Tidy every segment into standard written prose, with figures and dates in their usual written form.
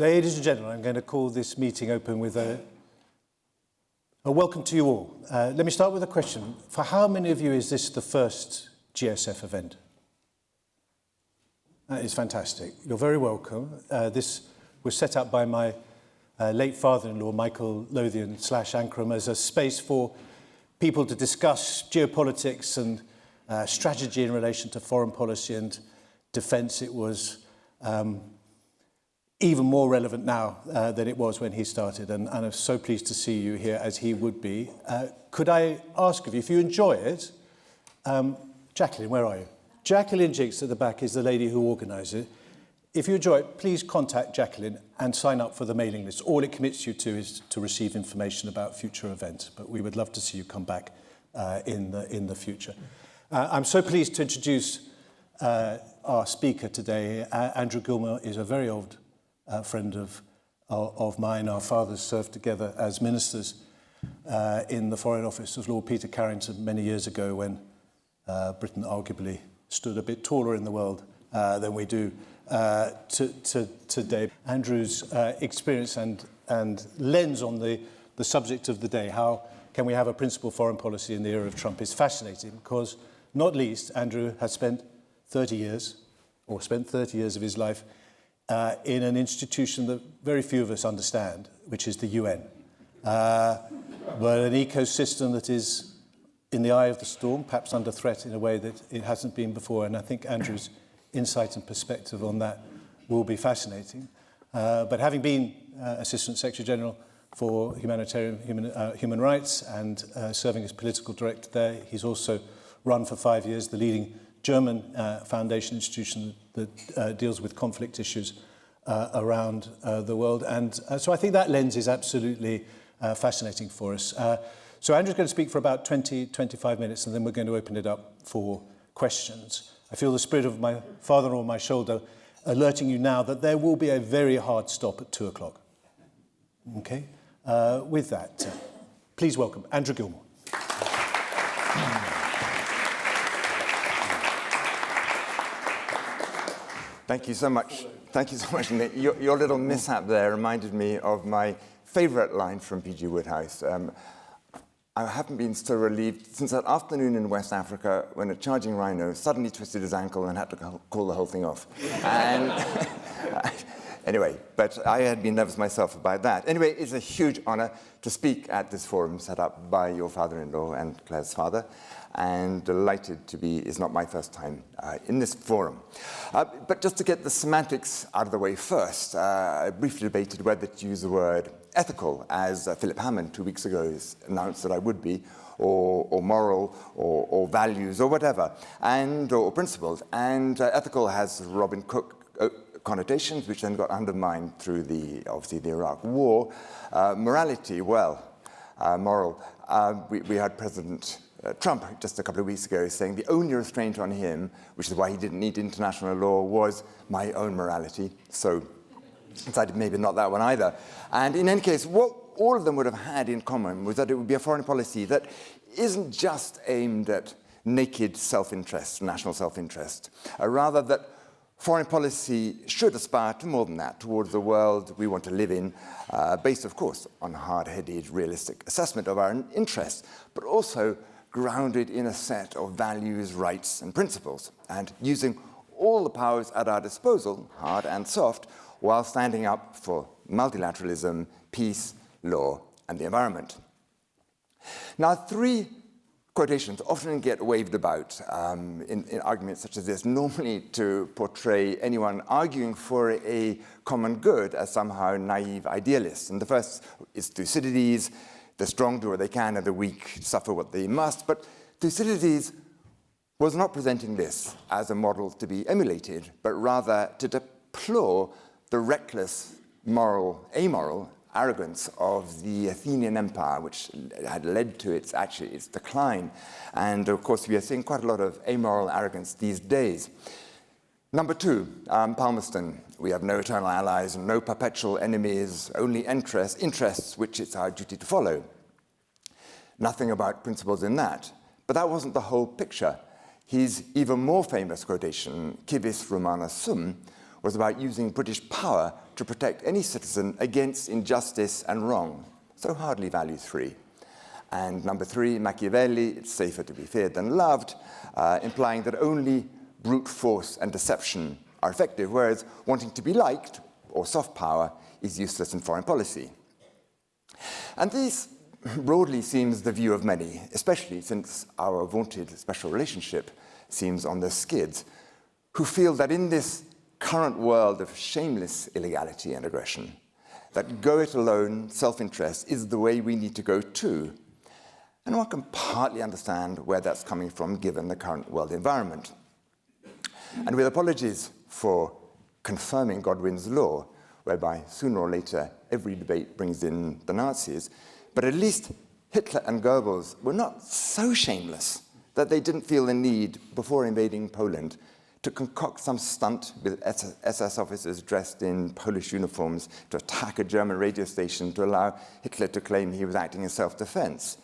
Ladies and gentlemen, I'm going to call this meeting open with a welcome to you all. Let me start with a question. For how many of you is this the first GSF event? That is fantastic. You're very welcome. This was set up by my late father-in-law, Michael Lothian / Ankram, as a space for people to discuss geopolitics and strategy in relation to foreign policy and defence. It was even more relevant now than it was when he started, and I'm so pleased to see you here, as he would be. Could I ask of you, if you enjoy it, Jacqueline, where are you? Jacqueline Jiggs at the back is the lady who organised it. If you enjoy it, please contact Jacqueline and sign up for the mailing list. All it commits you to is to receive information about future events, but we would love to see you come back in the future. I'm so pleased to introduce our speaker today. Andrew Gilmour is a very old friend of mine. Our fathers served together as ministers in the Foreign Office of Lord Peter Carrington many years ago, when Britain arguably stood a bit taller in the world than we do today. Andrew's experience and lens on the subject of the day, how can we have a principled foreign policy in the era of Trump, is fascinating, because not least Andrew has spent 30 years of his life in an institution that very few of us understand, which is the UN. But an ecosystem that is in the eye of the storm, perhaps under threat in a way that it hasn't been before. And I think Andrew's insight and perspective on that will be fascinating. But having been Assistant Secretary General for human rights and serving as political director there, he's also run for 5 years the leading German foundation institution that deals with conflict issues around the world. And so I think that lens is absolutely fascinating for us. So Andrew's going to speak for about 20-25 minutes, and then we're going to open it up for questions. I feel the spirit of my father-in-law on my shoulder alerting you now that there will be a very hard stop at 2 o'clock. Okay? With that, please welcome Andrew Gilmour. Thank you so much. Thank you so much, Nick. Your little mishap there reminded me of my favourite line from P.G. Wodehouse. I haven't been so relieved since that afternoon in West Africa when a charging rhino suddenly twisted his ankle and had to call the whole thing off. And anyway, but I had been nervous myself about that. Anyway, it's a huge honour to speak at this forum set up by your father-in-law and Claire's father, and delighted to be, it's not my first time in this forum. But just to get the semantics out of the way first, I briefly debated whether to use the word ethical, as Philip Hammond 2 weeks ago announced that I would be, or moral, or values, or whatever, or principled. And ethical has Robin Cook connotations, which then got undermined through obviously the Iraq War. Morality, well, moral. We had President Trump just a couple of weeks ago saying the only restraint on him, which is why he didn't need international law, was my own morality. So decided maybe not that one either. And in any case, what all of them would have had in common was that it would be a foreign policy that isn't just aimed at naked self-interest, national self-interest, rather that foreign policy should aspire to more than that, towards the world we want to live in, based, of course, on hard-headed, realistic assessment of our interests, but also grounded in a set of values, rights, and principles, and using all the powers at our disposal, hard and soft, while standing up for multilateralism, peace, law, and the environment. Now, 3 quotations often get waved about in arguments such as this, normally to portray anyone arguing for a common good as somehow naive idealists. And the first is Thucydides: the strong do what they can and the weak suffer what they must. But Thucydides was not presenting this as a model to be emulated, but rather to deplore the reckless, amoral arrogance of the Athenian Empire, which had led to its decline. And of course, we are seeing quite a lot of amoral arrogance these days. Number 2, Palmerston: we have no eternal allies, no perpetual enemies, only interests which it's our duty to follow. Nothing about principles in that. But that wasn't the whole picture. His even more famous quotation, civis Romana sum, was about using British power to protect any citizen against injustice and wrong. So hardly value 3. And number 3, Machiavelli, it's safer to be feared than loved, implying that only brute force and deception are effective, whereas wanting to be liked, or soft power, is useless in foreign policy. And this broadly seems the view of many, especially since our vaunted special relationship seems on the skids, who feel that in this current world of shameless illegality and aggression, that go it alone, self-interest, is the way we need to go too. And one can partly understand where that's coming from, given the current world environment. And with apologies for confirming Godwin's law, whereby sooner or later every debate brings in the Nazis, but at least Hitler and Goebbels were not so shameless that they didn't feel the need, before invading Poland, to concoct some stunt with SS officers dressed in Polish uniforms to attack a German radio station to allow Hitler to claim he was acting in self-defense.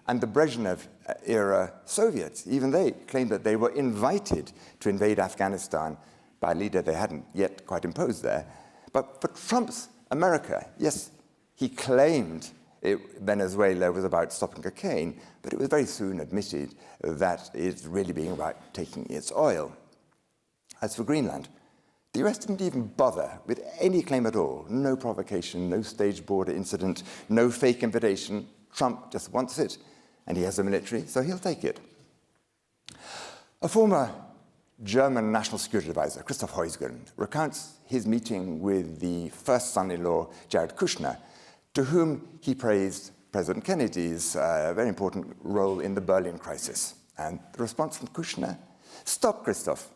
And the Brezhnev-era Soviets, even they claimed that they were invited to invade Afghanistan by a leader they hadn't yet quite imposed there. But for Trump's America, yes, he claimed Venezuela was about stopping cocaine, but it was very soon admitted that it's really being about taking its oil. As for Greenland, the US didn't even bother with any claim at all. No provocation, no staged border incident, no fake invitation. Trump just wants it, and he has a military, so he'll take it. A former German national security advisor, Christoph Heusgen, recounts his meeting with the first son-in-law, Jared Kushner, to whom he praised President Kennedy's very important role in the Berlin crisis. And the response from Kushner, "Stop, Christoph.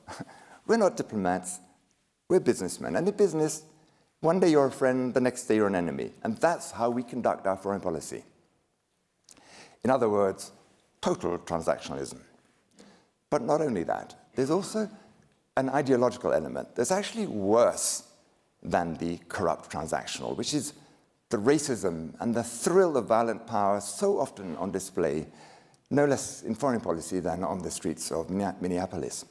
We're not diplomats, we're businessmen. And in business, one day you're a friend, the next day you're an enemy. And that's how we conduct our foreign policy." In other words, total transactionalism. But not only that, there's also an ideological element that's actually worse than the corrupt transactional, which is the racism and the thrill of violent power so often on display, no less in foreign policy than on the streets of Minneapolis.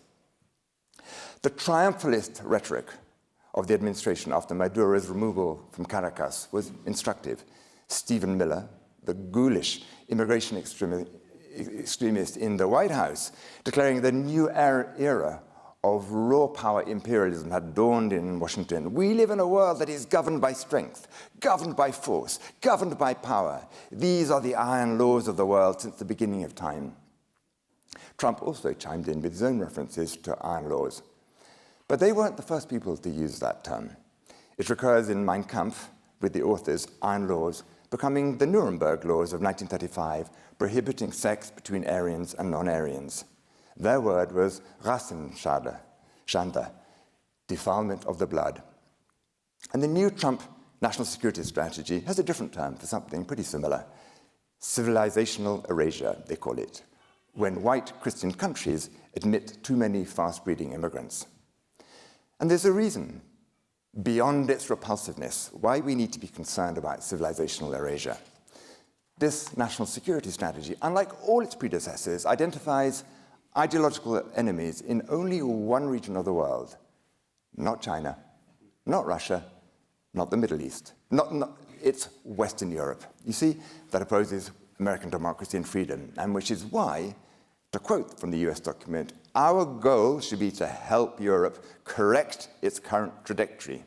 The triumphalist rhetoric of the administration after Maduro's removal from Caracas was instructive. Stephen Miller, the ghoulish immigration extremist in the White House, declaring the new era of raw power imperialism had dawned in Washington. "We live in a world that is governed by strength, governed by force, governed by power. These are the iron laws of the world since the beginning of time." Trump also chimed in with his own references to iron laws. But they weren't the first people to use that term. It recurs in Mein Kampf, with the author's iron laws becoming the Nuremberg laws of 1935, prohibiting sex between Aryans and non-Aryans. Their word was Rassenschande, defilement of the blood. And the new Trump national security strategy has a different term for something pretty similar. Civilizational erasure, they call it, when white Christian countries admit too many fast-breeding immigrants. And there's a reason, beyond its repulsiveness, why we need to be concerned about civilizational erasure. This national security strategy, unlike all its predecessors, identifies ideological enemies in only one region of the world. Not China, not Russia, not the Middle East. It's Western Europe. You see, that opposes American democracy and freedom, and which is why, to quote from the US document, "Our goal should be to help Europe correct its current trajectory."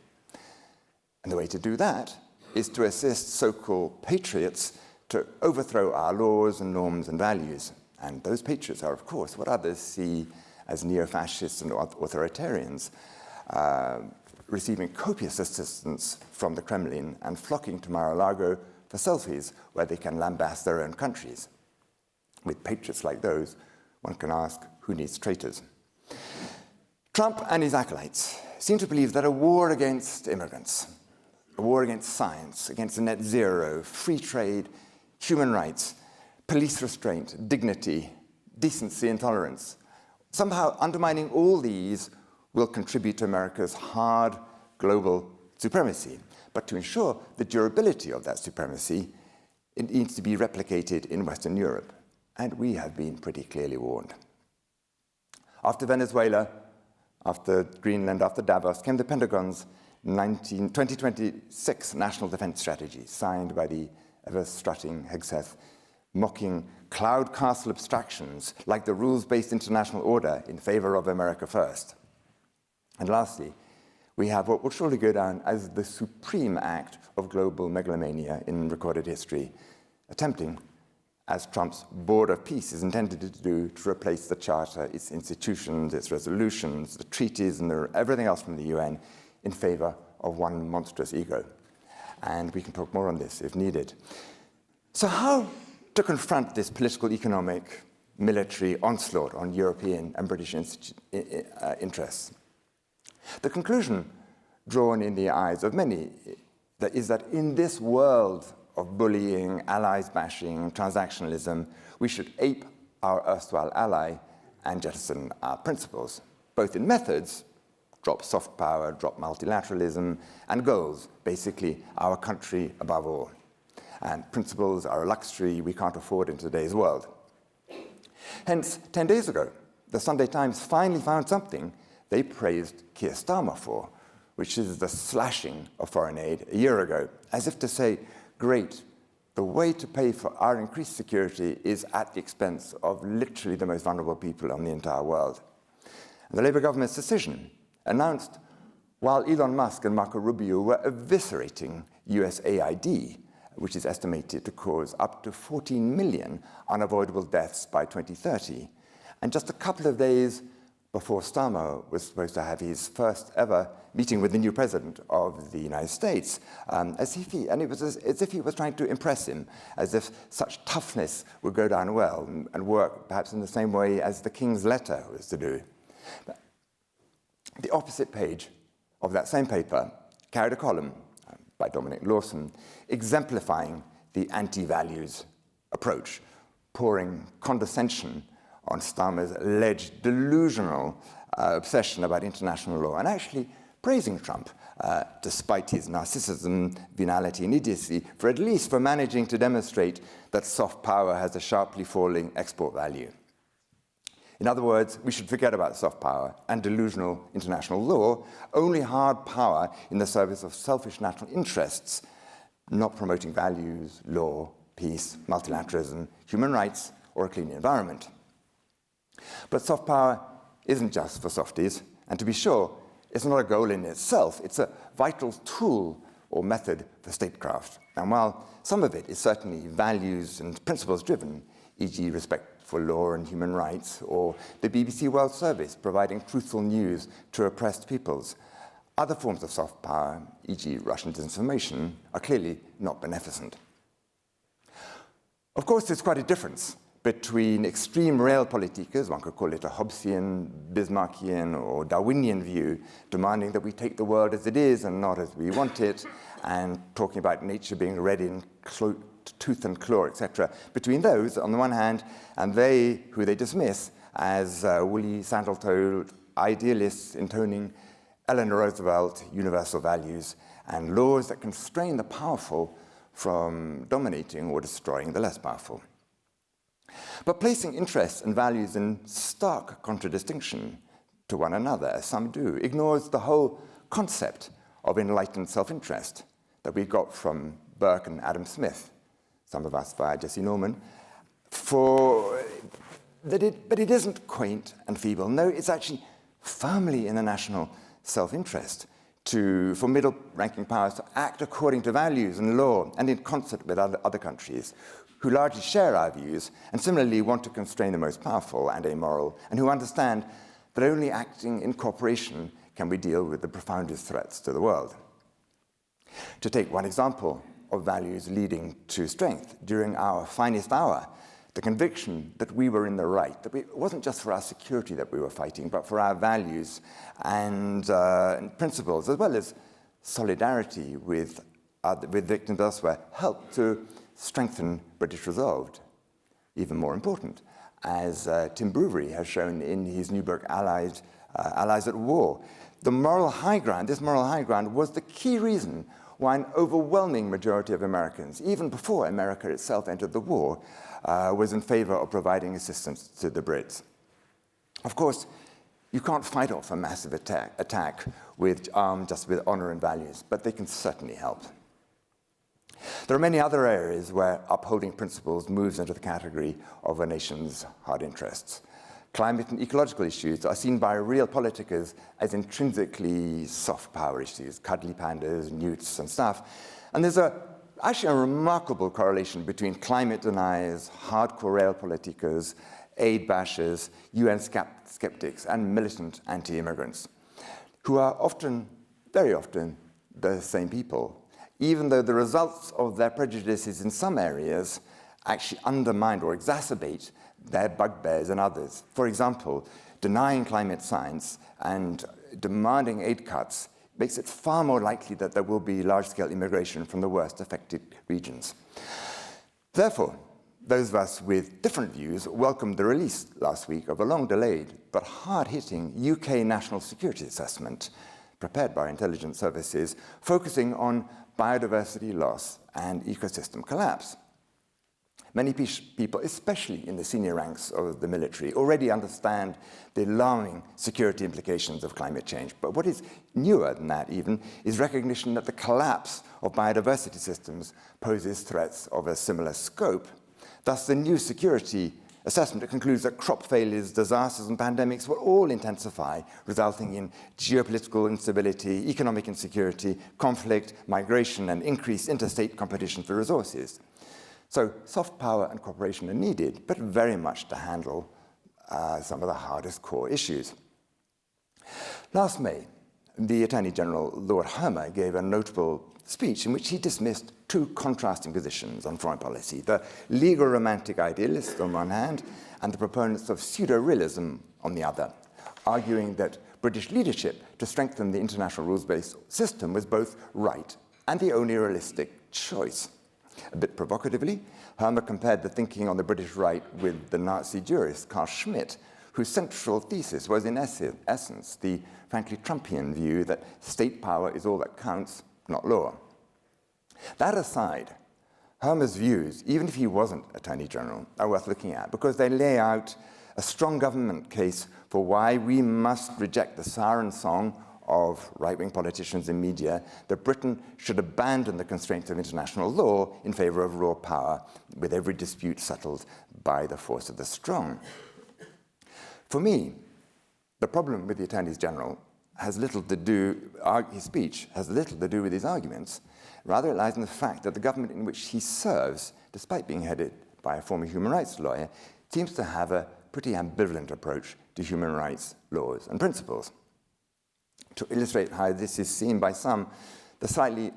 And the way to do that is to assist so-called patriots to overthrow our laws and norms and values. And those patriots are, of course, what others see as neo-fascists and authoritarians, receiving copious assistance from the Kremlin and flocking to Mar-a-Lago for selfies where they can lambast their own countries. With patriots like those, one can ask, who needs traitors? Trump and his acolytes seem to believe that a war against immigrants, a war against science, against net zero, free trade, human rights, police restraint, dignity, decency, and tolerance, somehow undermining all these will contribute to America's hard global supremacy. But to ensure the durability of that supremacy, it needs to be replicated in Western Europe. And we have been pretty clearly warned. After Venezuela, after Greenland, after Davos, came the Pentagon's 2026 National Defense Strategy, signed by the ever-strutting Hegseth, mocking cloud castle abstractions like the rules-based international order in favor of America first. And lastly, we have what will surely go down as the supreme act of global megalomania in recorded history, attempting, as Trump's Board of Peace is intended to do, to replace the Charter, its institutions, its resolutions, the treaties, and everything else from the UN in favor of one monstrous ego. And we can talk more on this if needed. So how to confront this political, economic, military onslaught on European and British interests? The conclusion drawn in the eyes of many is that in this world of bullying, allies bashing, transactionalism, we should ape our erstwhile ally and jettison our principles, both in methods, drop soft power, drop multilateralism, and goals, basically our country above all. And principles are a luxury we can't afford in today's world. Hence, 10 days ago, the Sunday Times finally found something they praised Keir Starmer for, which is the slashing of foreign aid a year ago, as if to say, great, the way to pay for our increased security is at the expense of literally the most vulnerable people on the entire world. And the Labour government's decision, announced while Elon Musk and Marco Rubio were eviscerating USAID, which is estimated to cause up to 14 million unavoidable deaths by 2030, and just a couple of days before Starmer was supposed to have his first ever meeting with the new president of the United States, and it was as if he was trying to impress him, as if such toughness would go down well and work perhaps in the same way as the King's letter was to do. But the opposite page of that same paper carried a column by Dominic Lawson exemplifying the anti-values approach, pouring condescension on Starmer's alleged delusional obsession about international law, and actually praising Trump, despite his narcissism, venality, and idiocy, for managing to demonstrate that soft power has a sharply falling export value. In other words, we should forget about soft power and delusional international law, only hard power in the service of selfish national interests, not promoting values, law, peace, multilateralism, human rights, or a clean environment. But soft power isn't just for softies, and to be sure, it's not a goal in itself. It's a vital tool or method for statecraft. And while some of it is certainly values and principles driven, e.g. respect for law and human rights, or the BBC World Service providing truthful news to oppressed peoples, other forms of soft power, e.g. Russian disinformation, are clearly not beneficent. Of course, there's quite a difference between extreme realpolitik, one could call it a Hobbesian, Bismarckian, or Darwinian view, demanding that we take the world as it is and not as we want it, and talking about nature being read in tooth and claw, etc., between those, on the one hand, and they who they dismiss as woolly, sandal-toed idealists intoning Eleanor Roosevelt universal values and laws that constrain the powerful from dominating or destroying the less powerful. But placing interests and values in stark contradistinction to one another, as some do, ignores the whole concept of enlightened self-interest that we got from Burke and Adam Smith, some of us via Jesse Norman, but it isn't quaint and feeble. No, it's actually firmly in the national self-interest for middle-ranking powers to act according to values and law and in concert with other countries who largely share our views and similarly want to constrain the most powerful and amoral, and who understand that only acting in cooperation can we deal with the profoundest threats to the world. To take one example of values leading to strength, during our finest hour, the conviction that we were in the right, that it wasn't just for our security that we were fighting, but for our values and principles, as well as solidarity with victims elsewhere, helped to strengthen British resolve. Even more important, as Tim Brewery has shown in his new book, Allies at War, this moral high ground was the key reason why an overwhelming majority of Americans, even before America itself entered the war, was in favor of providing assistance to the Brits. Of course, You can't fight off a massive attack with just with honor and values, but they can certainly help. There are many other areas where upholding principles moves into the category of a nation's hard interests. Climate and ecological issues are seen by real politicers as intrinsically soft power issues, cuddly pandas, newts and stuff. And there's actually a remarkable correlation between climate deniers, hardcore realpolitikers, aid bashers, UN skeptics, and militant anti-immigrants, who are often, very often, the same people, even though the results of their prejudices in some areas actually undermine or exacerbate their bugbears in others. For example, denying climate science and demanding aid cuts makes it far more likely that there will be large-scale immigration from the worst affected regions. Therefore, those of us with different views welcomed the release last week of a long-delayed but hard-hitting UK national security assessment prepared by intelligence services focusing on biodiversity loss and ecosystem collapse. Many people, especially in the senior ranks of the military, already understand the alarming security implications of climate change. But what is newer than that even is recognition that the collapse of biodiversity systems poses threats of a similar scope. Thus, the new security assessment concludes that crop failures, disasters, and pandemics will all intensify, resulting in geopolitical instability, economic insecurity, conflict, migration, and increased interstate competition for resources. So soft power and cooperation are needed, but very much to handle some of the hardest core issues. Last May, the Attorney General, Lord Hurd, gave a notable speech in which he dismissed two contrasting positions on foreign policy, the legal romantic idealists on one hand and the proponents of pseudo-realism on the other, arguing that British leadership to strengthen the international rules-based system was both right and the only realistic choice. A bit provocatively, Hurd compared the thinking on the British right with the Nazi jurist Carl Schmitt, whose central thesis was in essence the frankly Trumpian view that state power is all that counts, not law. That aside, Hurd's views, even if he wasn't Attorney General, are worth looking at because they lay out a strong government case for why we must reject the siren song of right-wing politicians and media that Britain should abandon the constraints of international law in favor of raw power, with every dispute settled by the force of the strong. For me, the problem with the Attorney General has little to do, his speech has little to do with his arguments. Rather, it lies in the fact that the government in which he serves, despite being headed by a former human rights lawyer, seems to have a pretty ambivalent approach to human rights laws and principles. To illustrate how this is seen by some, the slightly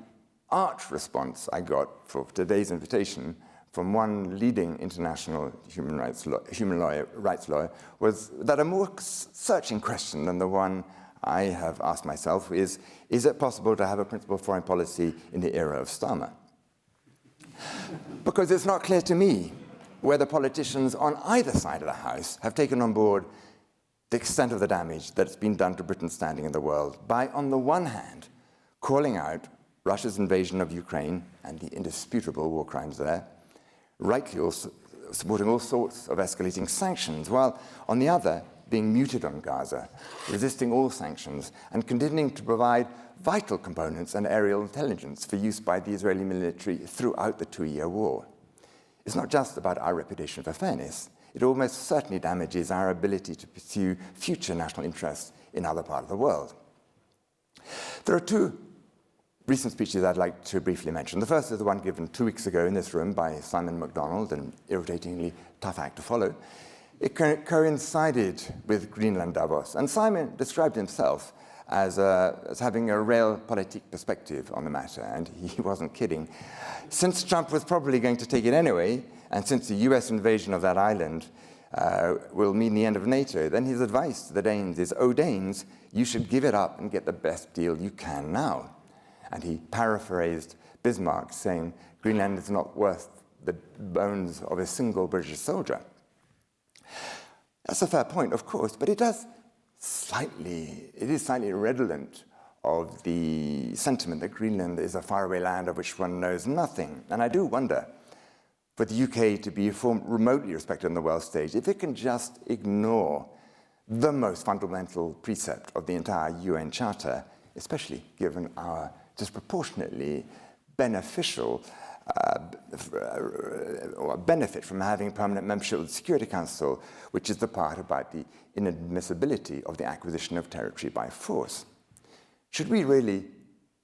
arch response I got for today's invitation from one leading international human rights lawyer was that a more searching question than the one I have asked myself is it possible to have a principled foreign policy in the era of Starmer? Because it's not clear to me whether politicians on either side of the House have taken on board the extent of the damage that's been done to Britain's standing in the world by, on the one hand, calling out Russia's invasion of Ukraine and the indisputable war crimes there, rightly also supporting all sorts of escalating sanctions, while, on the other, being muted on Gaza, resisting all sanctions, and continuing to provide vital components and aerial intelligence for use by the Israeli military throughout the two-year war. It's not just about our reputation for fairness. It almost certainly damages our ability to pursue future national interests in other parts of the world. There are two recent speeches I'd like to briefly mention. The first is the one given 2 weeks ago in this room by Simon MacDonald, an irritatingly tough act to follow. It coincided with Greenland Davos, and Simon described himself as having a realpolitik perspective on the matter, and he wasn't kidding. Since Trump was probably going to take it anyway, and since the US invasion of that island will mean the end of NATO, then his advice to the Danes is, "Oh, Danes, you should give it up and get the best deal you can now." And he paraphrased Bismarck, saying, "Greenland is not worth the bones of a single British soldier." That's a fair point, of course, but it is slightly redolent of the sentiment that Greenland is a faraway land of which one knows nothing. And I do wonder, for the UK to be remotely respected on the world stage, if it can just ignore the most fundamental precept of the entire UN Charter, especially given our disproportionately beneficial or benefit from having permanent membership of the Security Council, which is the part about the inadmissibility of the acquisition of territory by force. Should we really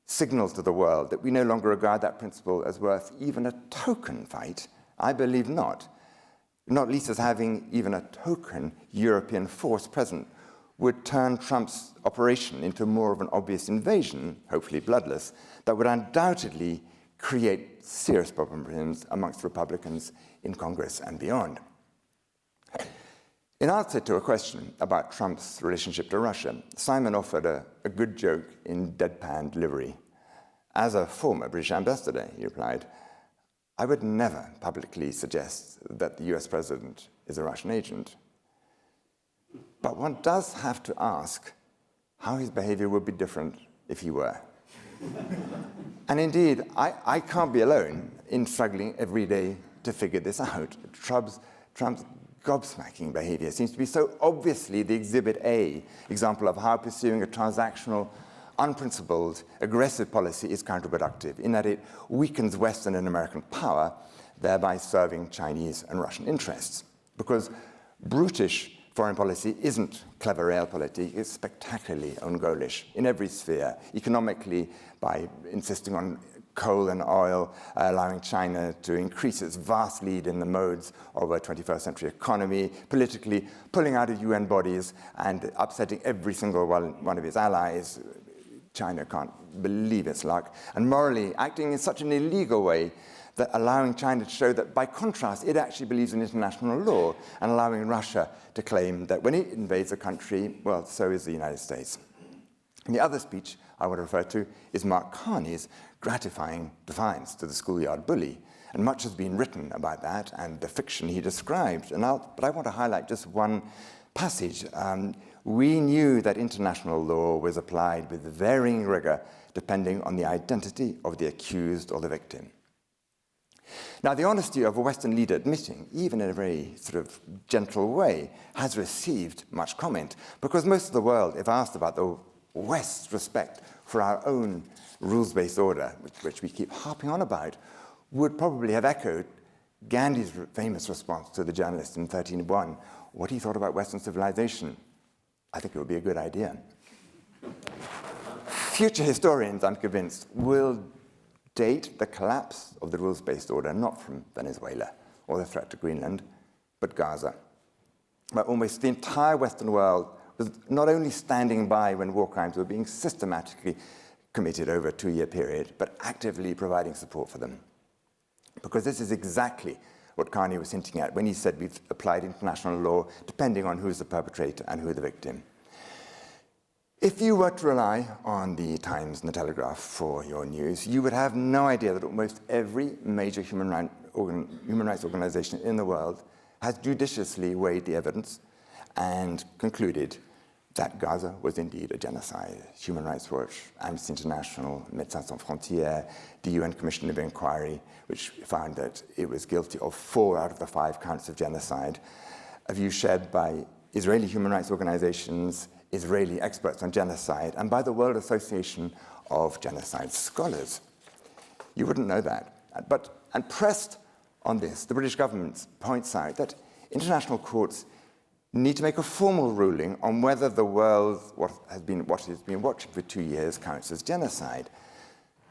signal to the world that we no longer regard that principle as worth even a token fight? I believe not least as having even a token European force present would turn Trump's operation into more of an obvious invasion, hopefully bloodless, that would undoubtedly create serious problems amongst Republicans in Congress and beyond. In answer to a question about Trump's relationship to Russia, Simon offered a good joke in deadpan delivery. As a former British ambassador, he replied, I would never publicly suggest that the US president is a Russian agent. But one does have to ask how his behavior would be different if he were. And indeed, I can't be alone in struggling every day to figure this out. Trump's gobsmacking behavior seems to be so obviously the Exhibit A example of how pursuing a transactional, unprincipled, aggressive policy is counterproductive, in that it weakens Western and American power, thereby serving Chinese and Russian interests. Because brutish foreign policy isn't clever realpolitik, it's spectacularly own-goalish in every sphere, economically by insisting on coal and oil, allowing China to increase its vast lead in the modes of a 21st century economy, politically pulling out of UN bodies and upsetting every single one of its allies. China can't believe its luck, and morally acting in such an illegal way that allowing China to show that, by contrast, it actually believes in international law, and allowing Russia to claim that when it invades a country, well, so is the United States. And the other speech I want to refer to is Mark Carney's gratifying defiance to the schoolyard bully, and much has been written about that and the fiction he described. But I want to highlight just one passage. We knew that international law was applied with varying rigor depending on the identity of the accused or the victim. Now, the honesty of a Western leader admitting, even in a very sort of gentle way, has received much comment, because most of the world, if asked about the West's respect for our own rules-based order, which we keep harping on about, would probably have echoed Gandhi's famous response to the journalist in 1301, what he thought about Western civilization. I think it would be a good idea. Future historians, I'm convinced, will date the collapse of the rules-based order not from Venezuela or the threat to Greenland, but Gaza, where almost the entire Western world was not only standing by when war crimes were being systematically committed over a 2-year period, but actively providing support for them. Because this is exactly what Carney was hinting at when he said we've applied international law depending on who's the perpetrator and who the victim. If you were to rely on the Times and the Telegraph for your news, you would have no idea that almost every major human rights organization in the world has judiciously weighed the evidence and concluded that Gaza was indeed a genocide. Human Rights Watch, Amnesty International, Médecins Sans Frontières, the UN Commission of Inquiry, which found that it was guilty of 4 out of the 5 counts of genocide, a view shared by Israeli human rights organizations, Israeli experts on genocide, and by the World Association of Genocide Scholars. You wouldn't know that. And pressed on this, the British government points out that international courts need to make a formal ruling on whether the world, what it has been watching for 2 years, counts as genocide.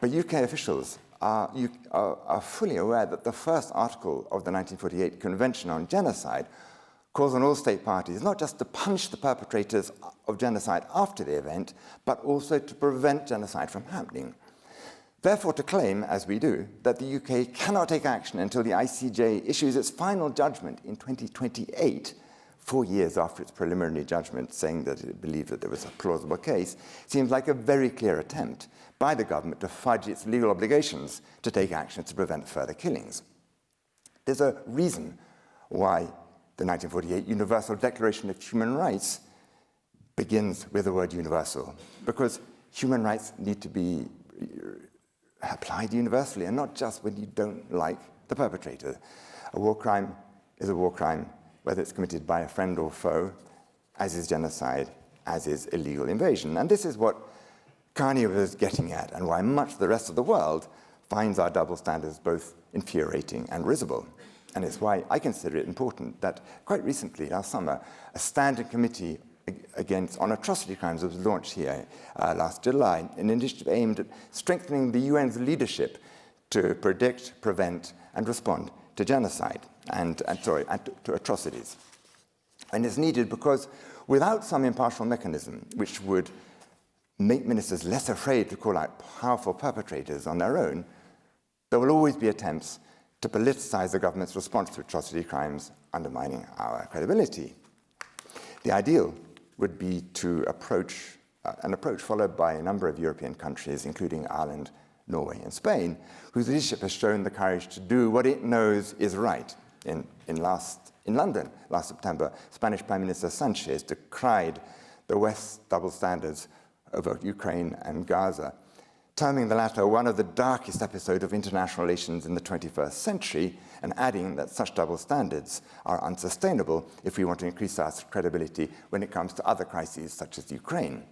But UK officials are fully aware that the first article of the 1948 Convention on Genocide calls on all state parties not just to punish the perpetrators of genocide after the event, but also to prevent genocide from happening. Therefore, to claim, as we do, that the UK cannot take action until the ICJ issues its final judgment in 2028, 4 years after its preliminary judgment saying that it believed that there was a plausible case, seems like a very clear attempt by the government to fudge its legal obligations to take action to prevent further killings. There's a reason why the 1948 Universal Declaration of Human Rights begins with the word universal, because human rights need to be applied universally, and not just when you don't like the perpetrator. A war crime is a war crime, whether it's committed by a friend or foe, as is genocide, as is illegal invasion. And this is what Carney was getting at, and why much of the rest of the world finds our double standards both infuriating and risible. And it's why I consider it important that quite recently, last summer, a standing committee on atrocity crimes was launched here last July, an initiative aimed at strengthening the UN's leadership to predict, prevent, and respond to genocide and to atrocities. And it's needed because without some impartial mechanism which would make ministers less afraid to call out powerful perpetrators on their own, there will always be attempts to politicize the government's response to atrocity crimes, undermining our credibility. The ideal would be to approach an approach followed by a number of European countries, including Ireland, Norway, and Spain, whose leadership has shown the courage to do what it knows is right. In London last September, Spanish Prime Minister Sanchez decried the West's double standards over Ukraine and Gaza, terming the latter one of the darkest episodes of international relations in the 21st century, and adding that such double standards are unsustainable if we want to increase our credibility when it comes to other crises such as Ukraine.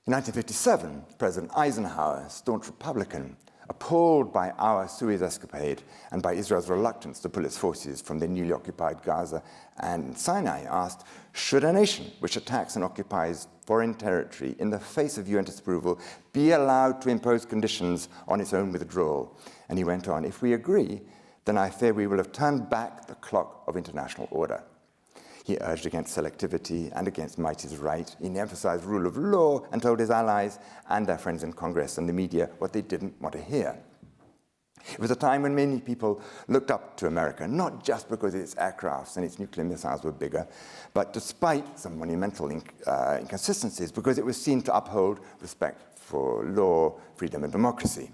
In 1957, President Eisenhower, a staunch Republican, appalled by our Suez escapade and by Israel's reluctance to pull its forces from the newly occupied Gaza and Sinai, asked, should a nation which attacks and occupies foreign territory in the face of UN disapproval be allowed to impose conditions on its own withdrawal? And he went on, if we agree, then I fear we will have turned back the clock of international order. He urged against selectivity and against might is right. He emphasized rule of law and told his allies and their friends in Congress and the media what they didn't want to hear. It was a time when many people looked up to America, not just because its aircrafts and its nuclear missiles were bigger, but despite some monumental inconsistencies, because it was seen to uphold respect for law, freedom, and democracy.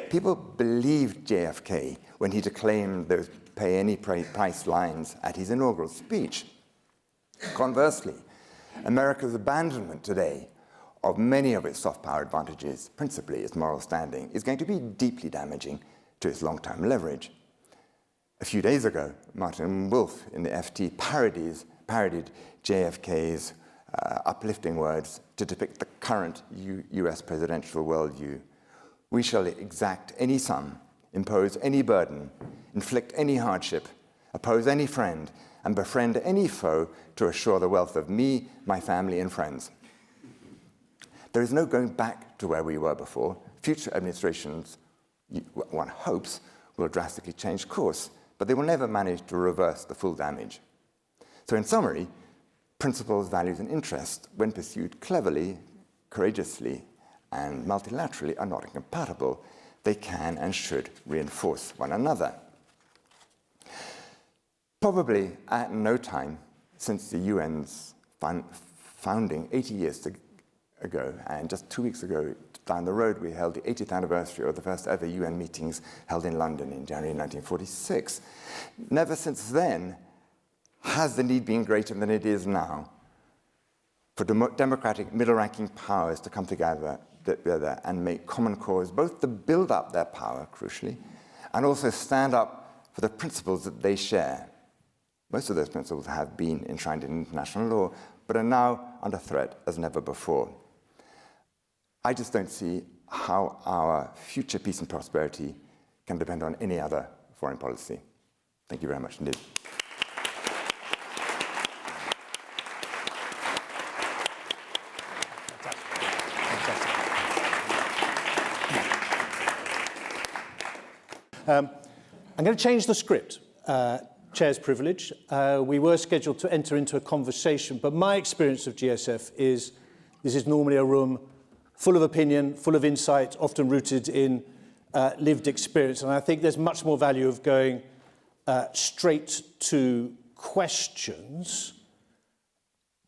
People believed JFK when he declaimed those pay any price lines at his inaugural speech. Conversely, America's abandonment today of many of its soft power advantages, principally its moral standing, is going to be deeply damaging to its long-term leverage. A few days ago, Martin Wolf in the FT parodied JFK's uplifting words to depict the current US presidential worldview. We shall exact any sum, impose any burden, inflict any hardship, oppose any friend, and befriend any foe to assure the wealth of me, my family, and friends. There is no going back to where we were before. Future administrations, one hopes, will drastically change course, but they will never manage to reverse the full damage. So in summary, principles, values, and interests, when pursued cleverly, courageously, and multilaterally, are not incompatible. They can and should reinforce one another. Probably at no time since the UN's founding 80 years ago, and just 2 weeks ago down the road, we held the 80th anniversary of the first ever UN meetings held in London in January 1946. Never since then has the need been greater than it is now for democratic middle-ranking powers to come together and make common cause, both to build up their power, crucially, and also stand up for the principles that they share. Most of those principles have been enshrined in international law, but are now under threat as never before. I just don't see how our future peace and prosperity can depend on any other foreign policy. Thank you very much indeed. I'm going to change the script. Chair's privilege. We were scheduled to enter into a conversation, but my experience of GSF is this is normally a room full of opinion, full of insight, often rooted in lived experience. And I think there's much more value of going straight to questions.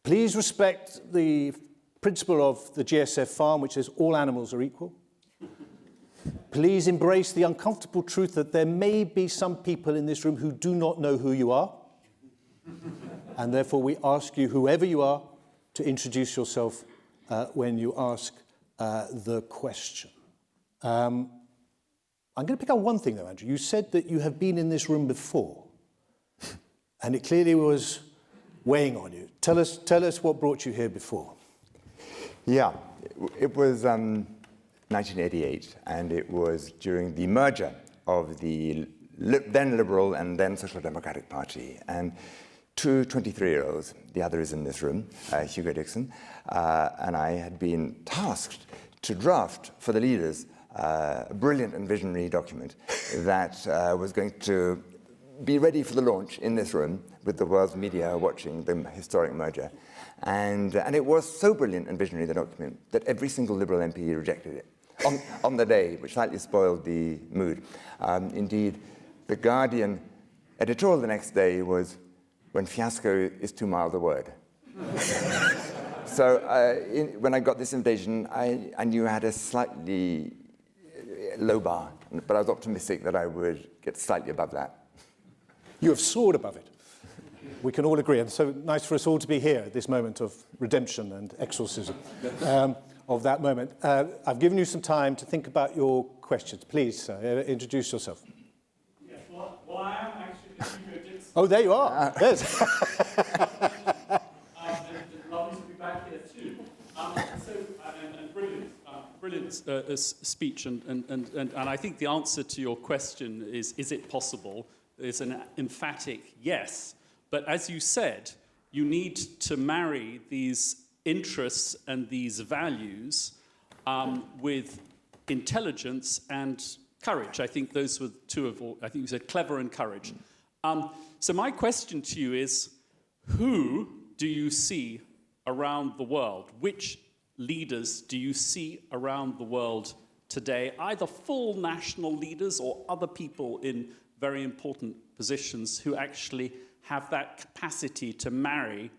Please respect the principle of the GSF farm, which says all animals are equal. Please embrace the uncomfortable truth that there may be some people in this room who do not know who you are. And therefore we ask you, whoever you are, to introduce yourself when you ask the question. I'm going to pick out one thing though, Andrew. You said that you have been in this room before. And it clearly was weighing on you. Tell us what brought you here before. Yeah, it was 1988, and it was during the merger of the then Liberal and then Social Democratic Party. And two 23-year-olds, the other is in this room, Hugo Dixon, and I had been tasked to draft for the leaders a brilliant and visionary document that was going to be ready for the launch in this room with the world's media watching the historic merger. And it was so brilliant and visionary, the document, that every single Liberal MP rejected it on the day, which slightly spoiled the mood. Indeed, the Guardian editorial the next day was, "When fiasco is too mild a word." So when I got this invitation, I knew I had a slightly low bar, but I was optimistic that I would get slightly above that. You have soared above it. We can all agree. And so nice for us all to be here at this moment of redemption and exorcism of that moment. I've given you some time to think about your questions. Please, introduce yourself. Yes, well, I am actually Hugo Dixon. Oh, there you are. Yes. And lovely to be back here too. And brilliant speech. And I think the answer to your question is it possible? It's an emphatic yes. But as you said, you need to marry these interests and these values with intelligence and courage. I think those were two of, I think you said clever and courage. So my question to you is, who do you see around the world? Which leaders do you see around the world today, either full national leaders or other people in very important positions who actually have that capacity to marry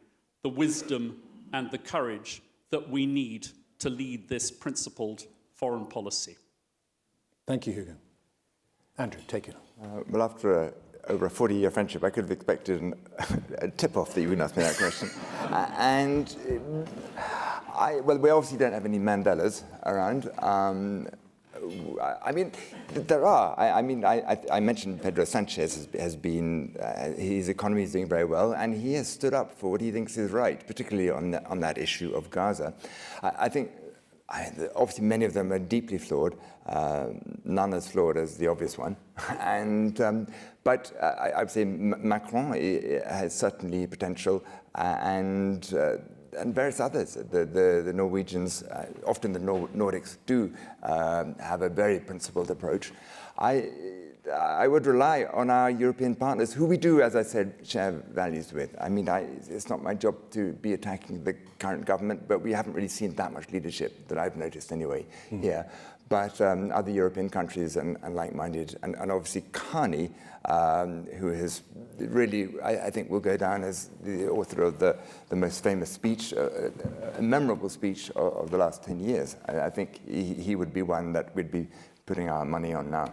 the wisdom and the courage that we need to lead this principled foreign policy? Thank you, Hugo. Andrew, take it. Well, after over a 40-year friendship, I could have expected a tip-off that you wouldn't ask me that question. Well, we obviously don't have any Mandelas around. I mean, there are. I mentioned Pedro Sanchez has been, his economy is doing very well, and he has stood up for what he thinks is right, particularly on that issue of Gaza. I think, obviously, many of them are deeply flawed, none as flawed as the obvious one. But I would say Macron has certainly potential, and various others. The Norwegians, often the Nordics, do have a very principled approach. I would rely on our European partners, who we do, as I said, share values with. I mean, it's not my job to be attacking the current government, but we haven't really seen that much leadership that I've noticed anyway here. But other European countries and like-minded, and obviously Carney, who has really, I think, will go down as the author of the most famous speech, a memorable speech of the last 10 years. I think he would be one that we'd be putting our money on now.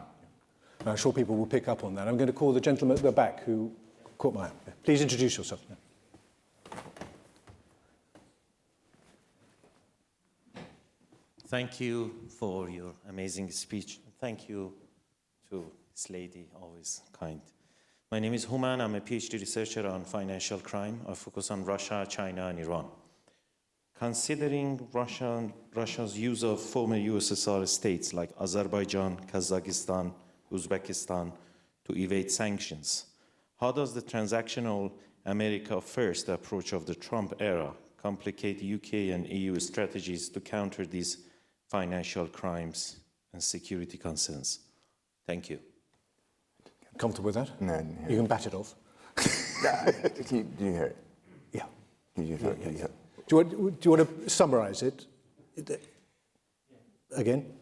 I'm sure people will pick up on that. I'm going to call the gentleman at the back who caught my eye. Please introduce yourself. Thank you for your amazing speech. Thank you to this lady, always kind. My name is Human. I'm a PhD researcher on financial crime. I focus on Russia, China, and Iran. Considering Russia's use of former USSR states like Azerbaijan, Kazakhstan, Uzbekistan to evade sanctions, how does the transactional America first approach of the Trump era complicate UK and EU strategies to counter these financial crimes and security concerns? Thank you. Comfortable with that? No. You can bat it off. Do you hear it? Yeah. Yeah. Do you want to summarise it again,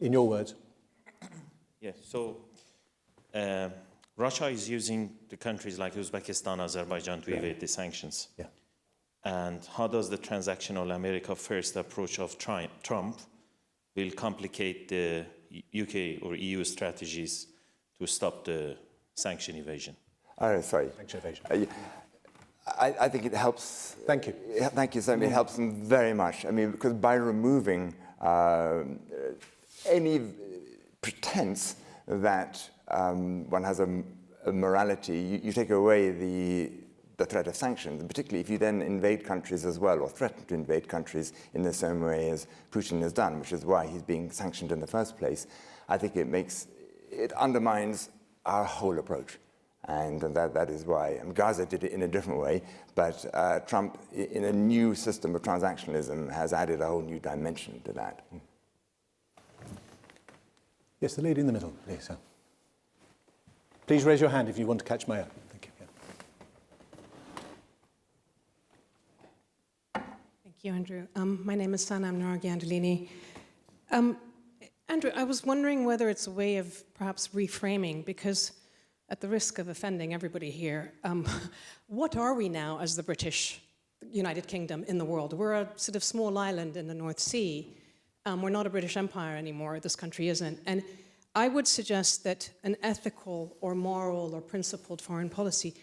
in your words? Yes. So Russia is using the countries like Uzbekistan, Azerbaijan to evade the sanctions. Yeah. And how does the transactional America first approach of Trump will complicate the UK or EU strategies to stop the sanction evasion? Sorry. Sanction evasion. I think it helps. Thank you. Thank you, Sam. It helps them very much. I mean, because by removing any pretense that one has a morality, you take away the the threat of sanctions, and particularly if you then invade countries as well, or threaten to invade countries in the same way as Putin has done, which is why he's being sanctioned in the first place, I think it undermines our whole approach. And that is why Gaza did it in a different way, but Trump, in a new system of transactionalism, has added a whole new dimension to that. Yes, the lady in the middle, please. Please raise your hand if you want to catch my eye. Thank you. Yeah. Thank you, Andrew. My name is Sanam Naragandalini. Andrew, I was wondering whether it's a way of perhaps reframing, because at the risk of offending everybody here, what are we now as the British United Kingdom in the world? We're a sort of small island in the North Sea. We're not a British Empire anymore, this country isn't. And I would suggest that an ethical or moral or principled foreign policy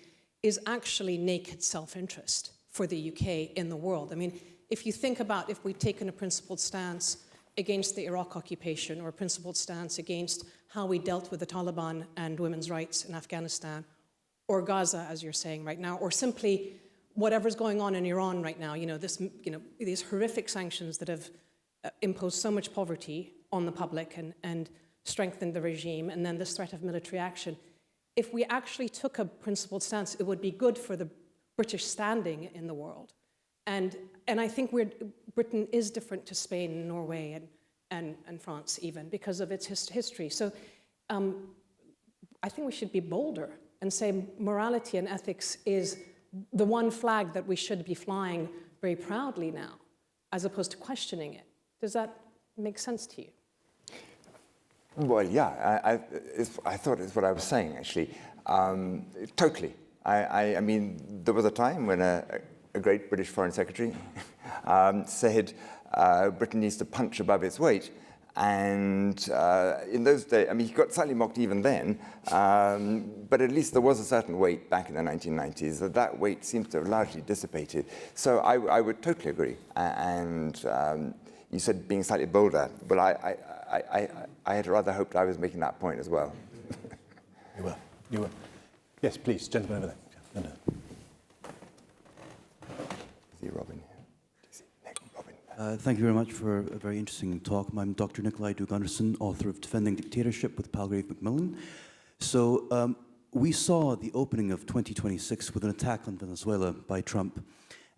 is actually naked self-interest for the UK in the world. I mean, if you think about if we'd taken a principled stance against the Iraq occupation, or a principled stance against how we dealt with the Taliban and women's rights in Afghanistan, or Gaza, as you're saying right now, or simply whatever's going on in Iran right now, these horrific sanctions that have imposed so much poverty on the public and strengthened the regime, and then this threat of military action. If we actually took a principled stance, it would be good for the British standing in the world. And I think Britain is different to Spain and Norway and France even because of its history. So I think we should be bolder and say morality and ethics is the one flag that we should be flying very proudly now, as opposed to questioning it. Does that make sense to you? Well, yeah, I thought it's what I was saying, actually. Totally. I mean, there was a time when a great British Foreign Secretary said Britain needs to punch above its weight. And in those days, I mean, he got slightly mocked even then, but at least there was a certain weight back in the 1990s. That weight seems to have largely dissipated. So I would totally agree. And you said being slightly bolder. Well, I had rather hoped I was making that point as well. You were. Yes, please, gentleman over there. No. See Robin. Thank you very much for a very interesting talk. I'm Dr. Nikolai Dug-Anderson, author of Defending Dictatorship with Palgrave Macmillan. So we saw the opening of 2026 with an attack on Venezuela by Trump.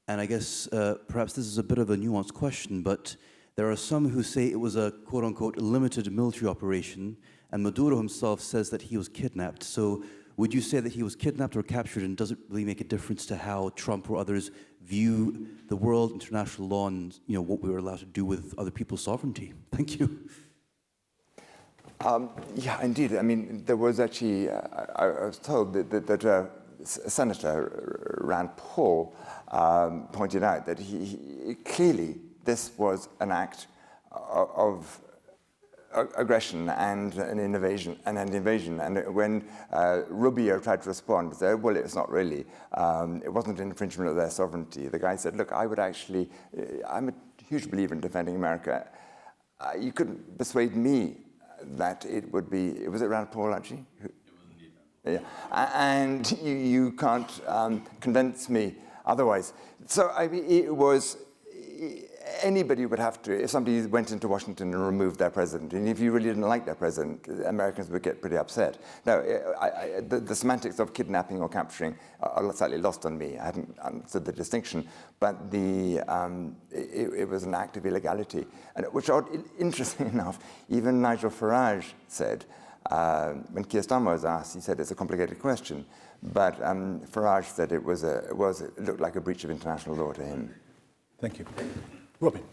And I guess perhaps this is a bit of a nuanced question, but there are some who say it was a quote-unquote limited military operation, and Maduro himself says that he was kidnapped. So would you say that he was kidnapped or captured, and does it really make a difference to how Trump or others view the world, international law, and what we were allowed to do with other people's sovereignty? Thank you. Yeah, indeed. I mean, there was actually, I was told that Senator Rand Paul pointed out that he clearly this was an act of aggression and an invasion. And when Rubio tried to respond, said, well, it's not really. It wasn't an infringement of their sovereignty. The guy said, look, I'm a huge believer in defending America. You couldn't persuade me that it would be, was it Rand Paul actually? It was indeed Rand Paul. Yeah. And you can't convince me otherwise. So I mean, it was, anybody would have to, if somebody went into Washington and removed their president, and if you really didn't like their president, Americans would get pretty upset. Now, the semantics of kidnapping or capturing are slightly lost on me. I hadn't understood the distinction, but it was an act of illegality, and which, interestingly enough, even Nigel Farage said, when Keir Starmer was asked, he said it's a complicated question, but Farage said it looked like a breach of international law to him. Thank you. Robin.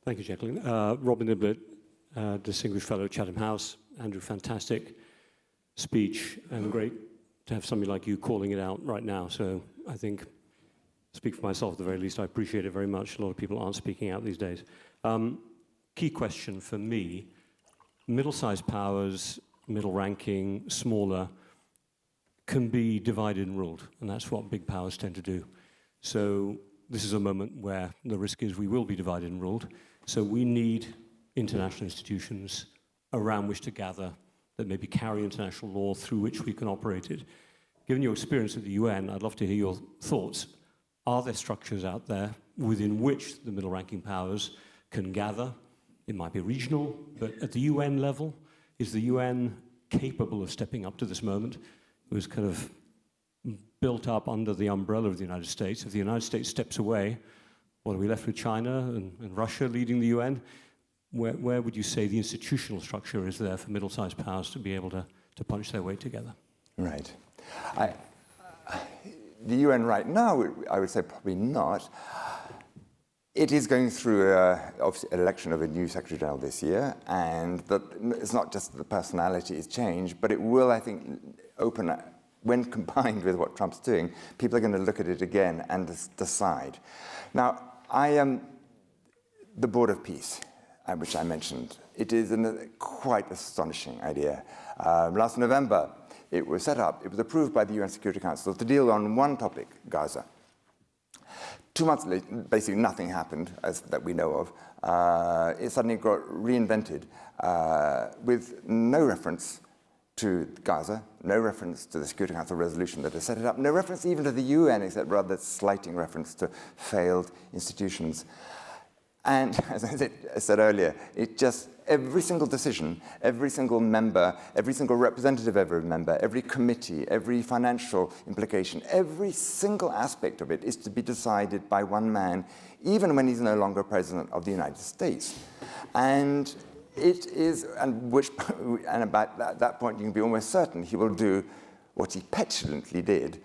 Thank you, Jacqueline. Robin Niblett, Distinguished Fellow at Chatham House. Andrew, fantastic speech, and great to have somebody like you calling it out right now. So I think, speak for myself at the very least, I appreciate it very much. A lot of people aren't speaking out these days. Key question for me, middle-sized powers, middle-ranking, smaller, can be divided and ruled, and that's what big powers tend to do. So this is a moment where the risk is we will be divided and ruled. So we need international institutions around which to gather that maybe carry international law through which we can operate it. Given your experience at the UN, I'd love to hear your thoughts. Are there structures out there within which the middle-ranking powers can gather? It might be regional, but at the UN level, is the UN capable of stepping up to this moment? It was kind of built up under the umbrella of the United States. If the United States steps away, what are we left with, China and Russia leading the UN? Where would you say the institutional structure is there for middle-sized powers to be able to punch their way together? Right. The UN right now, I would say probably not. It is going through obviously an election of a new Secretary General this year, and it's not just the personality is changed, but it will, I think, open, when combined with what Trump's doing, people are going to look at it again and decide. Now, I am the Board of Peace, which I mentioned. It is a quite astonishing idea. Last November, it was set up, it was approved by the UN Security Council to deal on one topic, Gaza. 2 months later, basically nothing happened that we know of. It suddenly got reinvented with no reference to Gaza, no reference to the Security Council resolution that has set it up, no reference even to the UN, except rather slighting reference to failed institutions. And as I said earlier, it just, every single decision, every single member, every single representative of every member, every committee, every financial implication, every single aspect of it is to be decided by one man, even when he's no longer President of the United States. And it is, and about that point you can be almost certain he will do what he petulantly did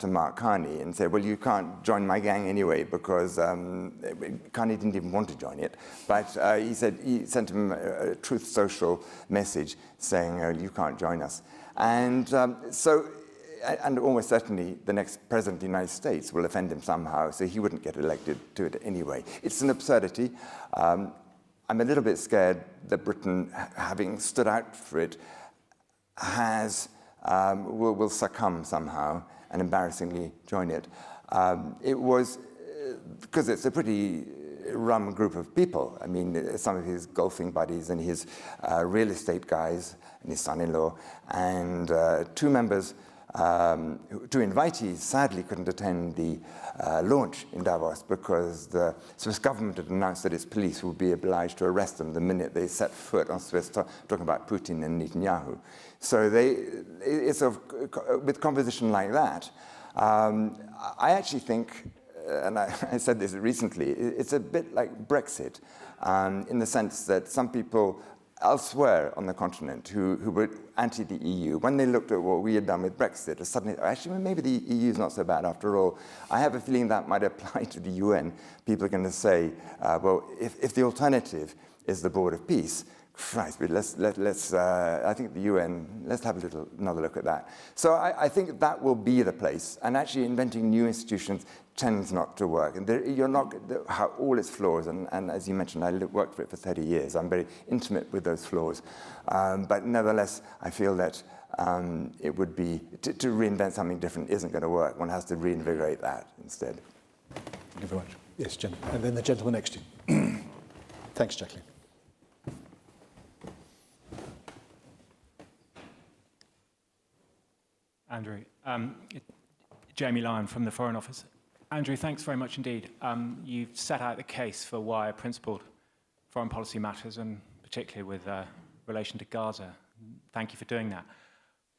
to Mark Carney and say, well, you can't join my gang anyway, because Carney didn't even want to join it. But he sent him a Truth Social message saying, you can't join us. And and almost certainly the next president of the United States will offend him somehow, so he wouldn't get elected to it anyway. It's an absurdity. I'm a little bit scared that Britain, having stood out for it, will succumb somehow and embarrassingly join it. It was, because it's a pretty rum group of people. I mean, some of his golfing buddies and his real estate guys and his son-in-law, and two invitees sadly couldn't attend the launch in Davos because the Swiss government had announced that its police would be obliged to arrest them the minute they set foot on Swiss, talking about Putin and Netanyahu. So with composition like that, I actually think, and I said this recently, it's a bit like Brexit, in the sense that some people elsewhere on the continent who were anti the EU, when they looked at what we had done with Brexit, suddenly, actually, maybe the EU is not so bad after all. I have a feeling that might apply to the UN. People are going to say, well, if the alternative is the Board of Peace, Christ, but I think the UN, let's have another look at that. So I think that will be the place, and actually inventing new institutions tends not to work. And you're not, all its flaws, and as you mentioned, I worked for it for 30 years. I'm very intimate with those flaws. But nevertheless, I feel that it would be, to reinvent something different isn't going to work. One has to reinvigorate that instead. Thank you very much. Yes, Jen. And then the gentleman next to you. Thanks, Jacqueline. Andrew. Jamie Lyon from the Foreign Office. Andrew, thanks very much indeed. You've set out the case for why a principled foreign policy matters, and particularly with relation to Gaza. Thank you for doing that.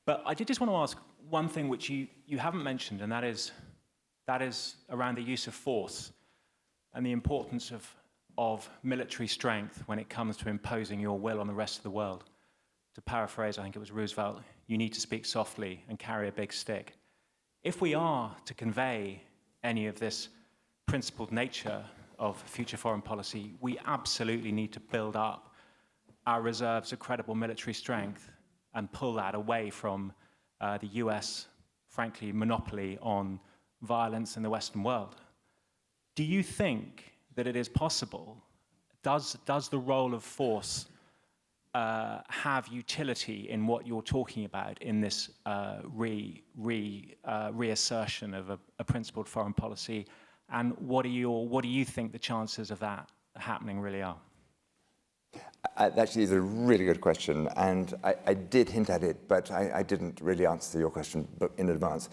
But I did just want to ask one thing which you haven't mentioned, and that is around the use of force and the importance of military strength when it comes to imposing your will on the rest of the world. To paraphrase, I think it was Roosevelt, you need to speak softly and carry a big stick. If we are to convey any of this principled nature of future foreign policy, we absolutely need to build up our reserves of credible military strength and pull that away from the US, frankly, monopoly on violence in the Western world. Do you think that it is possible? Does the role of force have utility in what you're talking about in this reassertion of a principled foreign policy, and what do you think the chances of that happening really are? That actually is a really good question, and I did hint at it, but I didn't really answer your question in advance.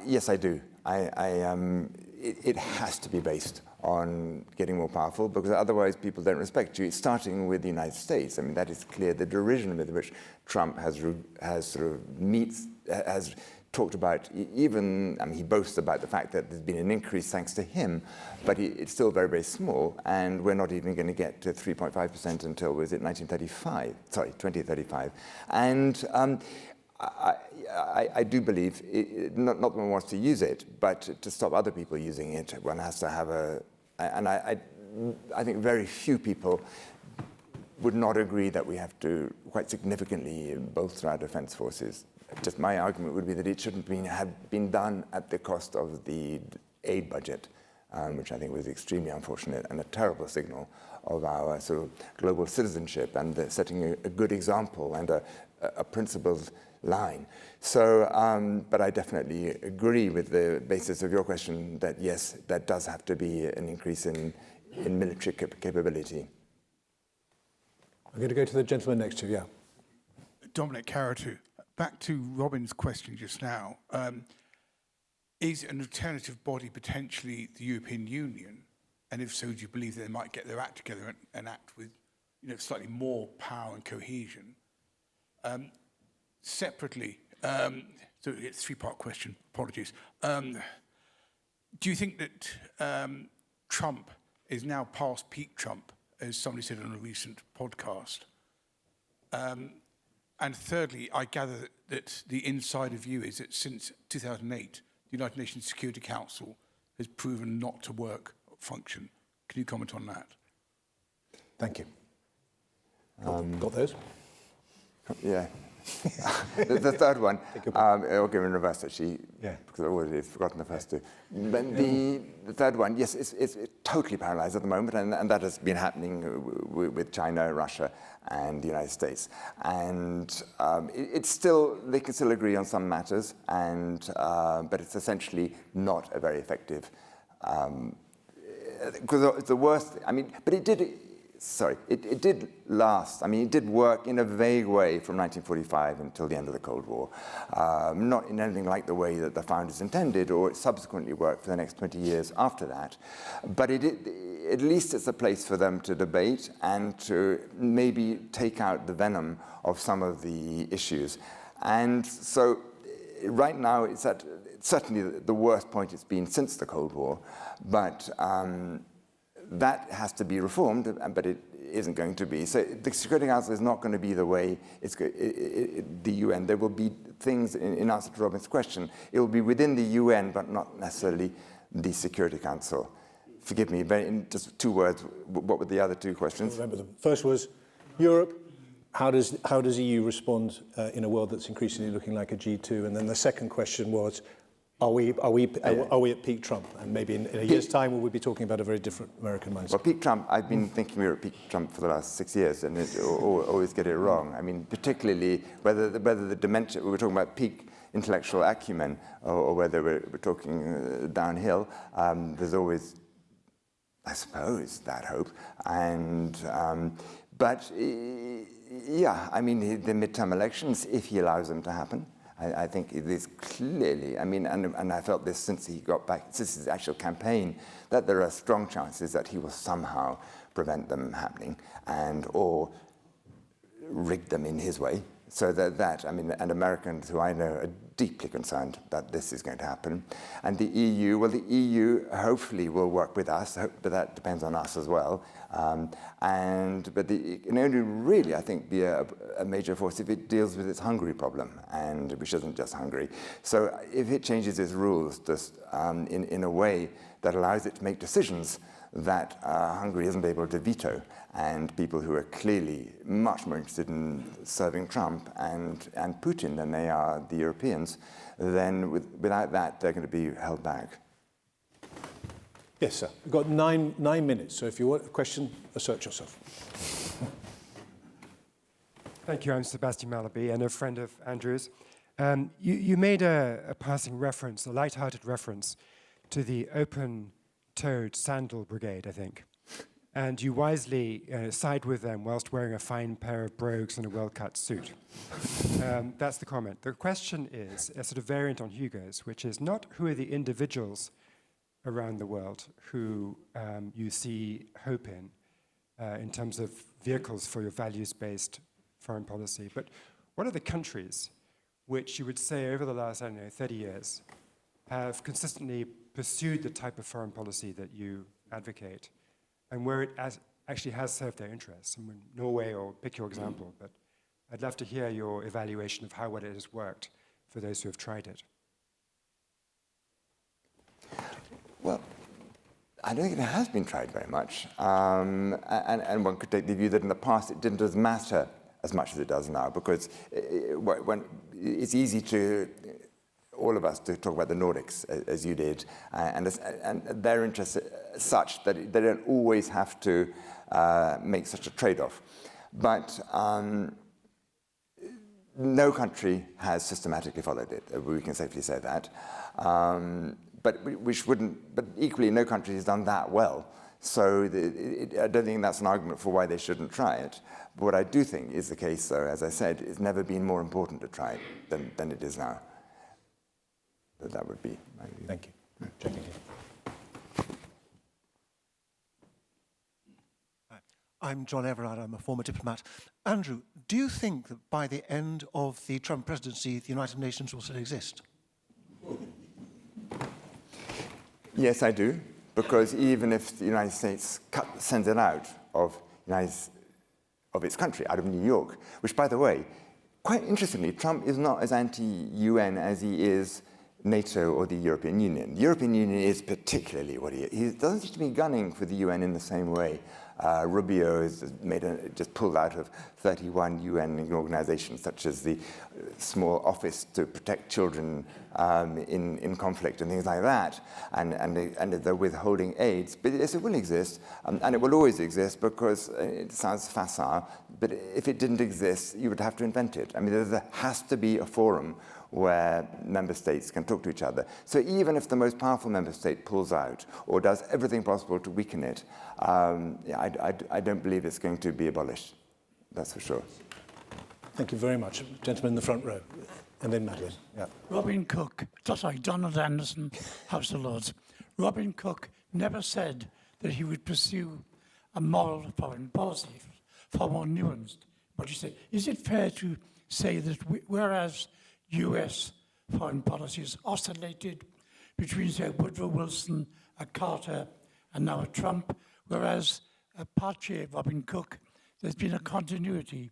Yes, I do. It has to be based on getting more powerful, because otherwise people don't respect you, starting with the United States. I mean, that is clear. The derision with which Trump has talked about, even, I mean, he boasts about the fact that there's been an increase thanks to him, but it's still very, very small, and we're not even going to get to 3.5% until, was it 2035. And I do believe, not that one wants to use it, but to stop other people using it, one has to have and I think very few people would not agree that we have to quite significantly bolster our defense forces. Just my argument would be that it shouldn't have been done at the cost of the aid budget, which I think was extremely unfortunate and a terrible signal of our sort of global citizenship and setting a good example and a principled line. So, but I definitely agree with the basis of your question that yes, that does have to be an increase in military capability. I'm going to go to the gentleman next to you, yeah. Dominic Caratu. Back to Robin's question just now. Is an alternative body potentially the European Union? And if so, do you believe they might get their act together and act with slightly more power and cohesion? Separately, so it's a three-part question, apologies. Do you think that Trump is now past peak Trump, as somebody said on a recent podcast? And thirdly, I gather that the insider view is that since 2008, the United Nations Security Council has proven not to work or function. Can you comment on that? Thank you. Got those? Yeah. the third one, I'll give in reverse actually, because I already forgotten the first two. But the third one, yes, it's totally paralyzed at the moment, and that has been happening with China, Russia, and the United States. And it's still, they can still agree on some matters, and but it's essentially not a very effective, because it's the worst, I mean, but it did last. I mean, it did work in a vague way from 1945 until the end of the Cold War. Not in anything like the way that the founders intended, or it subsequently worked for the next 20 years after that. But at least it's a place for them to debate and to maybe take out the venom of some of the issues. And so right now, it's at certainly the worst point it's been since the Cold War. But that has to be reformed, but it isn't going to be. So the Security Council is not going to be the way the UN. There will be things, in answer to Robin's question, it will be within the UN, but not necessarily the Security Council. Forgive me, but in just 2 words, what were the other 2 questions? Remember them. First was Europe. How does EU respond in a world that's increasingly looking like a G2? And then the second question was, are we at peak Trump? And maybe in a year's time, will we be talking about a very different American mindset? Well, peak Trump, I've been thinking we're at peak Trump for the last 6 years, and always get it wrong. I mean, particularly whether the dementia, we're talking about peak intellectual acumen, or whether we're talking downhill, there's always, I suppose, that hope. And but yeah, I mean, the midterm elections, if he allows them to happen, I think it is clearly, I mean, and I felt this since he got back, since his actual campaign, that there are strong chances that he will somehow prevent them happening or rig them in his way. So that I mean, and Americans who I know are deeply concerned that this is going to happen. And the EU, well, the EU hopefully will work with us, but that depends on us as well. But it can only really, I think, be a major force if it deals with its Hungary problem, and which isn't just Hungary. So if it changes its rules just in a way that allows it to make decisions that Hungary isn't able to veto, and people who are clearly much more interested in serving Trump and Putin than they are the Europeans, then without that, they're going to be held back. Yes, sir. We've got nine minutes, so if you want a question, assert yourself. Thank you. I'm Sebastian Malaby and a friend of Andrew's. You made a passing reference, a light-hearted reference, to the open-toed sandal brigade, I think. and you wisely side with them whilst wearing a fine pair of brogues and a well-cut suit. That's the comment. The question is a sort of variant on Hugo's, which is not who are the individuals around the world who you see hope in terms of vehicles for your values-based foreign policy, but what are the countries which you would say over the last, 30 years have consistently pursued the type of foreign policy that you advocate, and where it actually has served their interests? I mean, Norway, or pick your example, but I'd love to hear your evaluation of how well it has worked for those who have tried it. Well, I don't think it has been tried very much. And one could take the view that in the past it didn't matter as much as it does now, because when it's easy to, all of us, to talk about the Nordics, as you did, and their interests are such that they don't always have to make such a trade-off. But no country has systematically followed it. We can safely say that. But equally, no country has done that well. So I don't think that's an argument for why they shouldn't try it. But what I do think is the case, though, as I said, it's never been more important to try it than it is now. But that would be my view. Thank you. Jackie. I'm John Everard, I'm a former diplomat. Andrew, do you think that by the end of the Trump presidency, the United Nations will still exist? Yes, I do, because even if the United States sends it out of its country, out of New York, which, by the way, quite interestingly, Trump is not as anti-UN as he is NATO or the European Union. The European Union is particularly what he is. He doesn't seem to be gunning for the UN in the same way. Rubio has just pulled out of 31 UN organizations, such as the small office to protect children in conflict and things like that, and they're withholding aids. But yes, it will exist, and it will always exist, because it sounds facile, but if it didn't exist, you would have to invent it. I mean, there has to be a forum where member states can talk to each other. So even if the most powerful member state pulls out or does everything possible to weaken it, I don't believe it's going to be abolished. That's for sure. Thank you very much. Gentleman in the front row. And then Madeline. Yeah. Robin Cook, Donald Anderson, House of Lords. Robin Cook never said that he would pursue a moral foreign policy, far more nuanced. What you say, is it fair to say that whereas US foreign policies oscillated between, say, Woodrow Wilson, a Carter, and now a Trump, whereas Pache, Robin Cook, there's been a continuity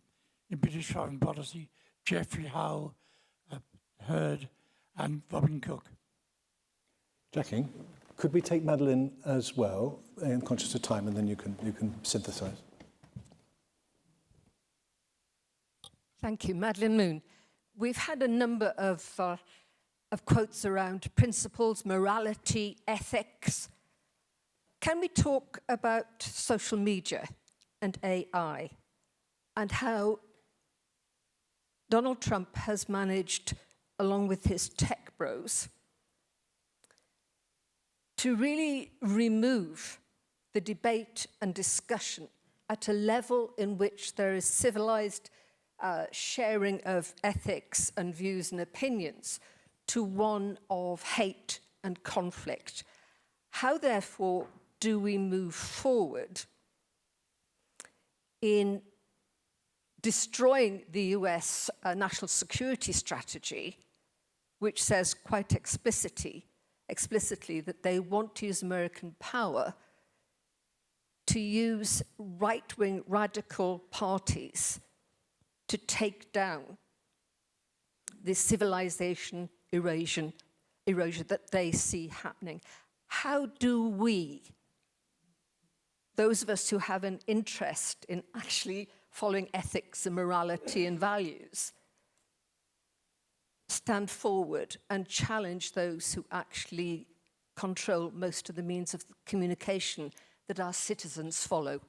in British foreign policy, Geoffrey Howe, Hurd, and Robin Cook. Jackie, could we take Madeline as well? I'm conscious of time, and then you can synthesize. Thank you, Madeline Moon. We've had a number of quotes around principles, morality, ethics. Can we talk about social media and AI and how Donald Trump has managed, along with his tech bros, to really remove the debate and discussion at a level in which there is civilized sharing of ethics and views and opinions to one of hate and conflict? How, therefore, do we move forward in destroying the US national security strategy, which says quite explicitly that they want to use American power to use right-wing radical parties to take down the civilization erosion that they see happening? How do we, those of us who have an interest in actually following ethics and morality and values, stand forward and challenge those who actually control most of the means of communication that our citizens follow?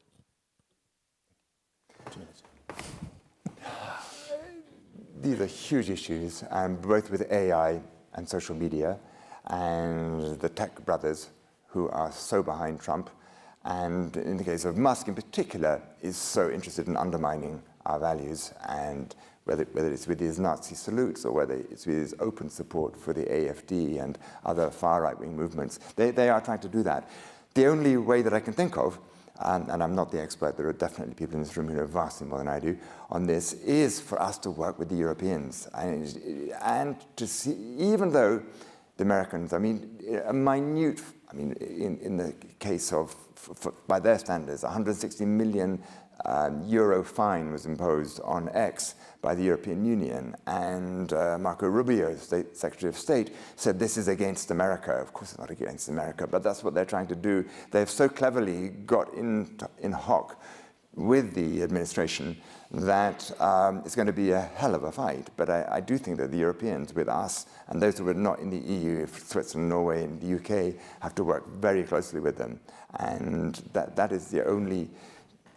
These are huge issues, both with AI and social media, and the tech brothers who are so behind Trump, and in the case of Musk in particular, is so interested in undermining our values, and whether it's with his Nazi salutes or whether it's with his open support for the AfD and other far right-wing movements, they are trying to do that. The only way that I can think of, and I'm not the expert, there are definitely people in this room who know vastly more than I do on this, is for us to work with the Europeans and to see, even though the Americans, I mean, in the case of, by their standards, 160 million euro fine was imposed on X by the European Union, and Marco Rubio, Secretary of State, said this is against America. Of course it's not against America, but that's what they're trying to do. They've so cleverly got in hoc with the administration that it's going to be a hell of a fight. But I do think that the Europeans, with us, and those who are not in the EU, Switzerland, Norway, and the UK, have to work very closely with them. And that is the only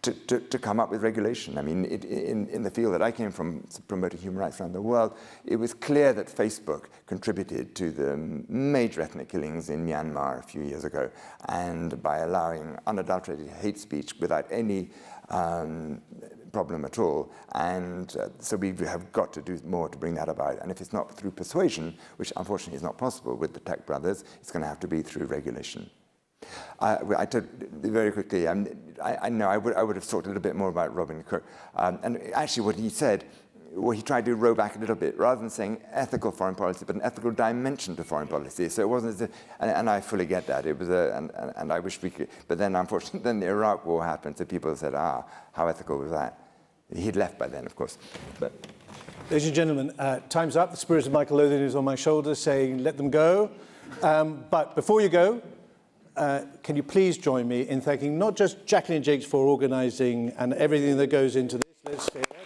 to come up with regulation. I mean, in the field that I came from, promoting human rights around the world, it was clear that Facebook contributed to the major ethnic killings in Myanmar a few years ago, and by allowing unadulterated hate speech without any problem at all. And so we have got to do more to bring that about. And if it's not through persuasion, which unfortunately is not possible with the tech brothers, it's going to have to be through regulation. I told very quickly, I know I would have talked a little bit more about Robin Cook. And actually what he said, he tried to row back a little bit, rather than saying ethical foreign policy, but an ethical dimension to foreign policy. So it wasn't as if, and I fully get that. It was and I wish we could, but then unfortunately, then the Iraq War happened, so people said, how ethical was that? He'd left by then, of course. But ladies and gentlemen, time's up. The spirit of Michael Lothian is on my shoulder saying, let them go. But before you go, can you please join me in thanking not just Jacqueline Jakes for organising and everything that goes into this. Let's stay there.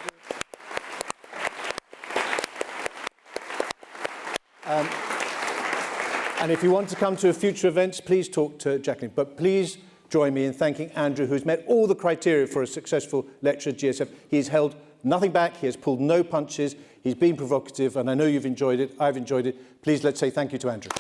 And if you want to come to future events, please talk to Jacqueline. But please join me in thanking Andrew, who's met all the criteria for a successful lecture at GSF. He's held nothing back. He has pulled no punches. He's been provocative, and I know you've enjoyed it. I've enjoyed it. Please let's say thank you to Andrew.